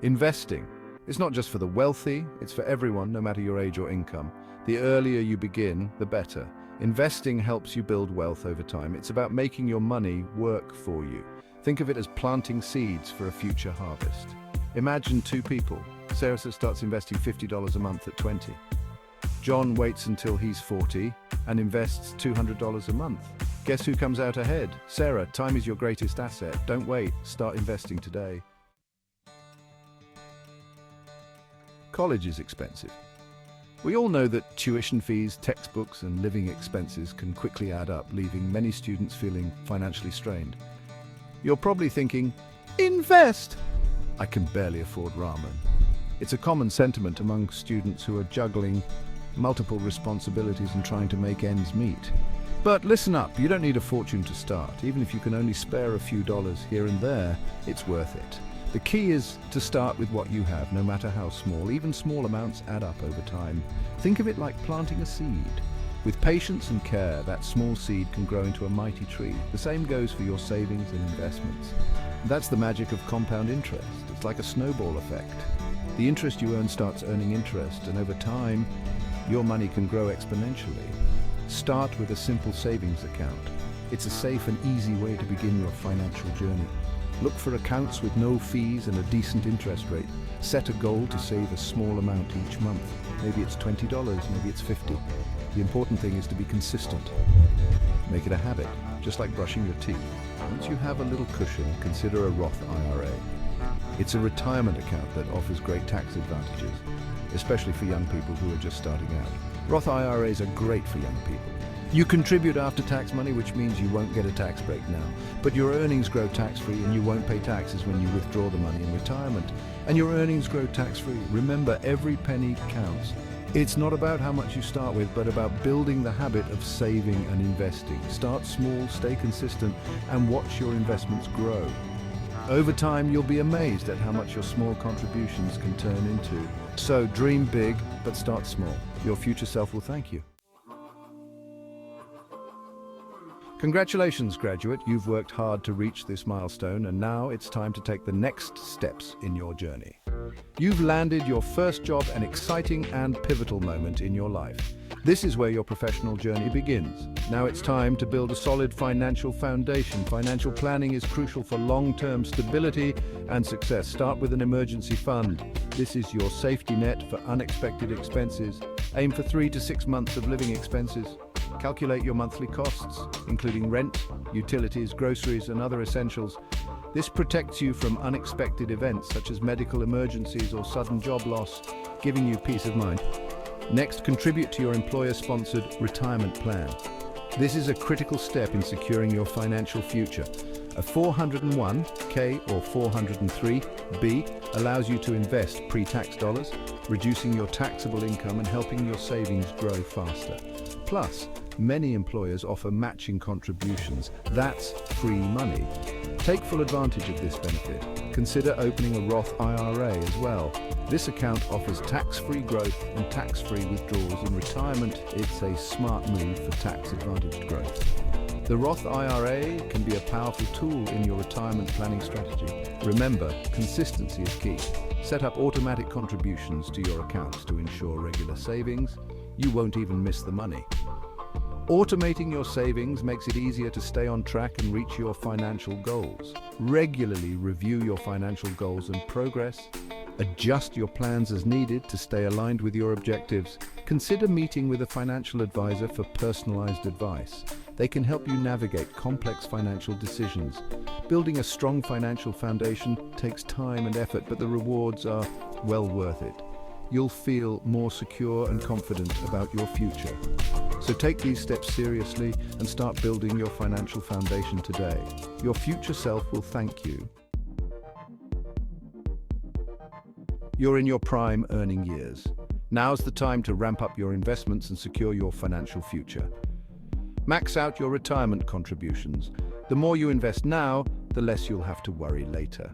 Investing. It's not just for the wealthy, it's for everyone, no matter your age or income. The earlier you begin, the better. Investing helps you build wealth over time. It's about making your money work for you. Think of it as planting seeds for a future harvest. Imagine two people. Sarah starts investing $50 a month at 20. John waits until he's 40 and invests $200 a month. Guess who comes out ahead? Sarah. Time is your greatest asset. Don't wait. Start investing today. College is expensive. We all know that tuition fees, textbooks, and living expenses can quickly add up, leaving many students feeling financially strained. You're probably thinking, invest! I can barely afford ramen. It's a common sentiment among students who are juggling multiple responsibilities and trying to make ends meet. But listen up, you don't need a fortune to start. Even if you can only spare a few dollars here and there, it's worth it. The key is to start with what you have, no matter how small. Even small amounts add up over time. Think of it like planting a seed. With patience and care, that small seed can grow into a mighty tree. The same goes for your savings and investments. That's the magic of compound interest. It's like a snowball effect. The interest you earn starts earning interest, and over time, your money can grow exponentially. Start with a simple savings account. It's a safe and easy way to begin your financial journey. Look for accounts with no fees and a decent interest rate. Set a goal to save a small amount each month. Maybe it's $20, maybe it's $50. The important thing is to be consistent. Make it a habit, just like brushing your teeth. Once you have a little cushion, consider a Roth IRA. It's a retirement account that offers great tax advantages, especially for young people who are just starting out. Roth IRAs are great for young people. You contribute after-tax money, which means you won't get a tax break now. But your earnings grow tax-free and you won't pay taxes when you withdraw the money in retirement. And your earnings grow tax-free. Remember, every penny counts. It's not about how much you start with, but about building the habit of saving and investing. Start small, stay consistent, and watch your investments grow. Over time, you'll be amazed at how much your small contributions can turn into. So dream big, but start small. Your future self will thank you. Congratulations, graduate. You've worked hard to reach this milestone, and now it's time to take the next steps in your journey. You've landed your first job, an exciting and pivotal moment in your life. This is where your professional journey begins. Now it's time to build a solid financial foundation. Financial planning is crucial for long-term stability and success. Start with an emergency fund. This is your safety net for unexpected expenses. Aim for 3 to 6 months of living expenses. Calculate your monthly costs, including rent, utilities, groceries, and other essentials. This protects you from unexpected events such as medical emergencies or sudden job loss, giving you peace of mind. Next, contribute to your employer-sponsored retirement plan. This is a critical step in securing your financial future. A 401k or 403b allows you to invest pre-tax dollars, reducing your taxable income and helping your savings grow faster. Plus, many employers offer matching contributions. That's free money. Take full advantage of this benefit. Consider opening a Roth IRA as well. This account offers tax-free growth and tax-free withdrawals in retirement. It's a smart move for tax-advantaged growth. The Roth IRA can be a powerful tool in your retirement planning strategy. Remember, consistency is key. Set up automatic contributions to your accounts to ensure regular savings. You won't even miss the money. Automating your savings makes it easier to stay on track and reach your financial goals. Regularly review your financial goals and progress. Adjust your plans as needed to stay aligned with your objectives. Consider meeting with a financial advisor for personalized advice. They can help you navigate complex financial decisions. Building a strong financial foundation takes time and effort, but the rewards are well worth it. You'll feel more secure and confident about your future. So take these steps seriously and start building your financial foundation today. Your future self will thank you. You're in your prime earning years. Now's the time to ramp up your investments and secure your financial future. Max out your retirement contributions. The more you invest now, the less you'll have to worry later.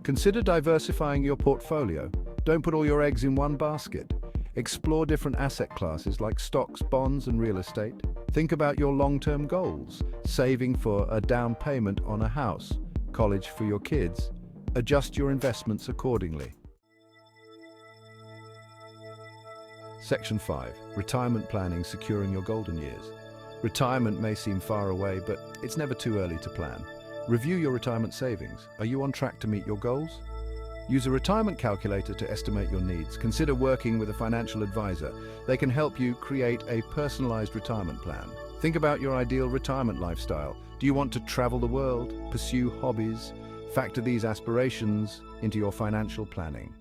Consider diversifying your portfolio. Don't put all your eggs in one basket. Explore different asset classes like stocks, bonds, and real estate. Think about your long-term goals, saving for a down payment on a house, college for your kids, Adjust your investments accordingly. Section 5. Retirement planning, securing your golden years. Retirement may seem far away, but it's never too early to plan. Review your retirement savings. Are you on track to meet your goals? Use a retirement calculator to estimate your needs. Consider working with a financial advisor. They can help you create a personalized retirement plan. Think about your ideal retirement lifestyle. Do you want to travel the world, pursue hobbies? Factor these aspirations into your financial planning.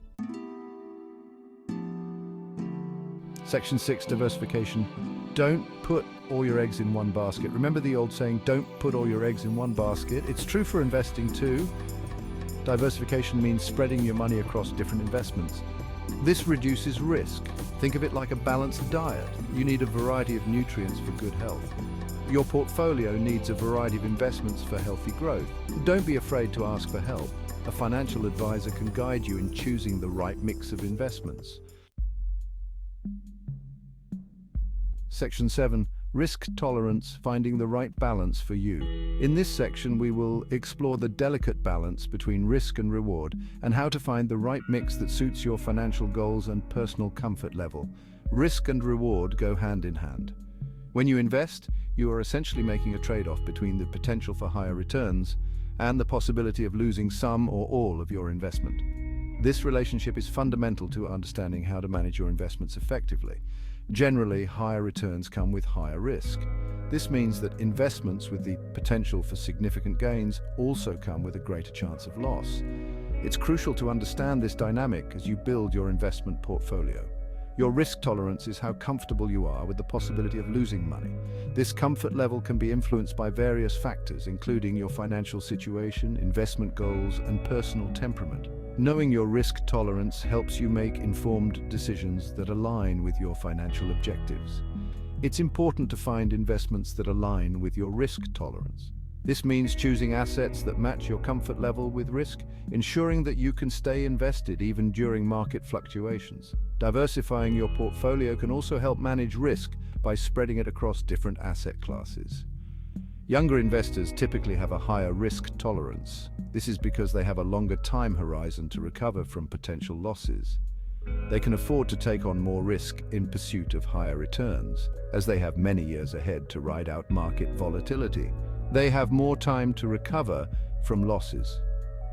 Section 6, diversification. Don't put all your eggs in one basket. Remember the old saying, don't put all your eggs in one basket. It's true for investing too. Diversification means spreading your money across different investments. This reduces risk. Think of it like a balanced diet. You need a variety of nutrients for good health. Your portfolio needs a variety of investments for healthy growth. Don't be afraid to ask for help. A financial advisor can guide you in choosing the right mix of investments. Section 7. Risk tolerance, finding the right balance for you. In this section, we will explore the delicate balance between risk and reward and how to find the right mix that suits your financial goals and personal comfort level. Risk and reward go hand in hand. When you invest, you are essentially making a trade-off between the potential for higher returns and the possibility of losing some or all of your investment. This relationship is fundamental to understanding how to manage your investments effectively. Generally, higher returns come with higher risk. This means that investments with the potential for significant gains also come with a greater chance of loss. It's crucial to understand this dynamic as you build your investment portfolio. Your risk tolerance is how comfortable you are with the possibility of losing money. This comfort level can be influenced by various factors, including your financial situation, investment goals, and personal temperament. Knowing your risk tolerance helps you make informed decisions that align with your financial objectives. It's important to find investments that align with your risk tolerance. This means choosing assets that match your comfort level with risk, ensuring that you can stay invested even during market fluctuations. Diversifying your portfolio can also help manage risk by spreading it across different asset classes. Younger investors typically have a higher risk tolerance. This is because they have a longer time horizon to recover from potential losses. They can afford to take on more risk in pursuit of higher returns, as they have many years ahead to ride out market volatility. They have more time to recover from losses.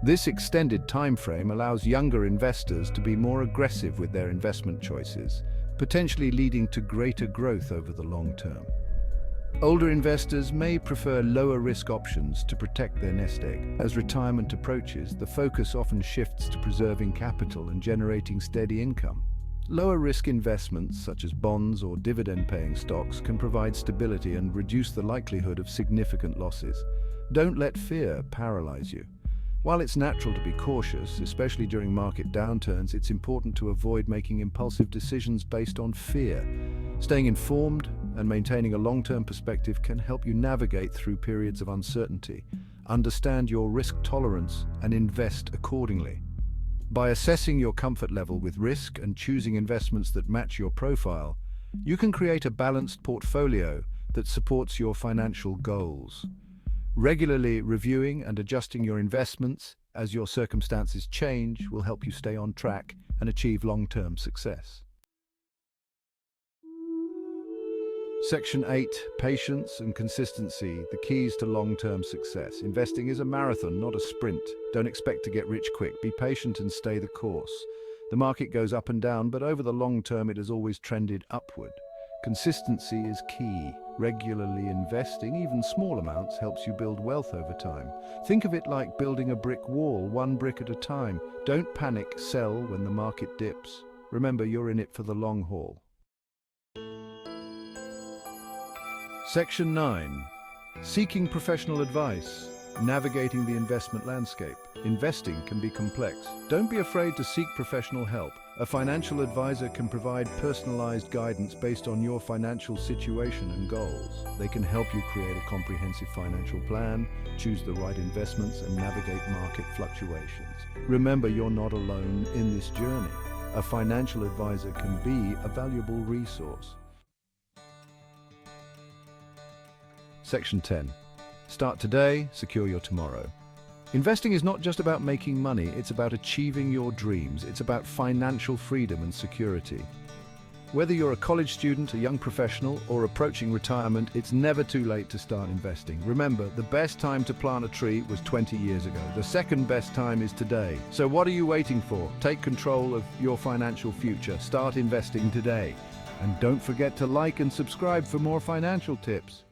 This extended time frame allows younger investors to be more aggressive with their investment choices, potentially leading to greater growth over the long term. Older investors may prefer lower risk options to protect their nest egg. As retirement approaches, the focus often shifts to preserving capital and generating steady income. Lower risk investments, such as bonds or dividend-paying stocks, can provide stability and reduce the likelihood of significant losses. Don't let fear paralyze you. While it's natural to be cautious, especially during market downturns, it's important to avoid making impulsive decisions based on fear. Staying informed and maintaining a long-term perspective can help you navigate through periods of uncertainty. Understand your risk tolerance and invest accordingly. By assessing your comfort level with risk and choosing investments that match your profile, you can create a balanced portfolio that supports your financial goals. Regularly reviewing and adjusting your investments as your circumstances change will help you stay on track and achieve long-term success. Section 8, patience and consistency, the keys to long-term success. Investing is a marathon, not a sprint. Don't expect to get rich quick. Be patient and stay the course. The market goes up and down, but over the long term it has always trended upward. Consistency is key. Regularly investing, even small amounts, helps you build wealth over time. Think of it like building a brick wall, one brick at a time. Don't panic, sell when the market dips. Remember, you're in it for the long haul. Section 9. Seeking professional advice. Navigating the investment landscape. Investing can be complex. Don't be afraid to seek professional help. A financial advisor can provide personalized guidance based on your financial situation and goals. They can help you create a comprehensive financial plan, choose the right investments, and navigate market fluctuations. Remember, you're not alone in this journey. A financial advisor can be a valuable resource. Section 10. Start today, secure your tomorrow. Investing is not just about making money, it's about achieving your dreams. It's about financial freedom and security. Whether you're a college student, a young professional, or approaching retirement, it's never too late to start investing. Remember, the best time to plant a tree was 20 years ago. The second best time is today. So what are you waiting for? Take control of your financial future. Start investing today. And don't forget to like and subscribe for more financial tips.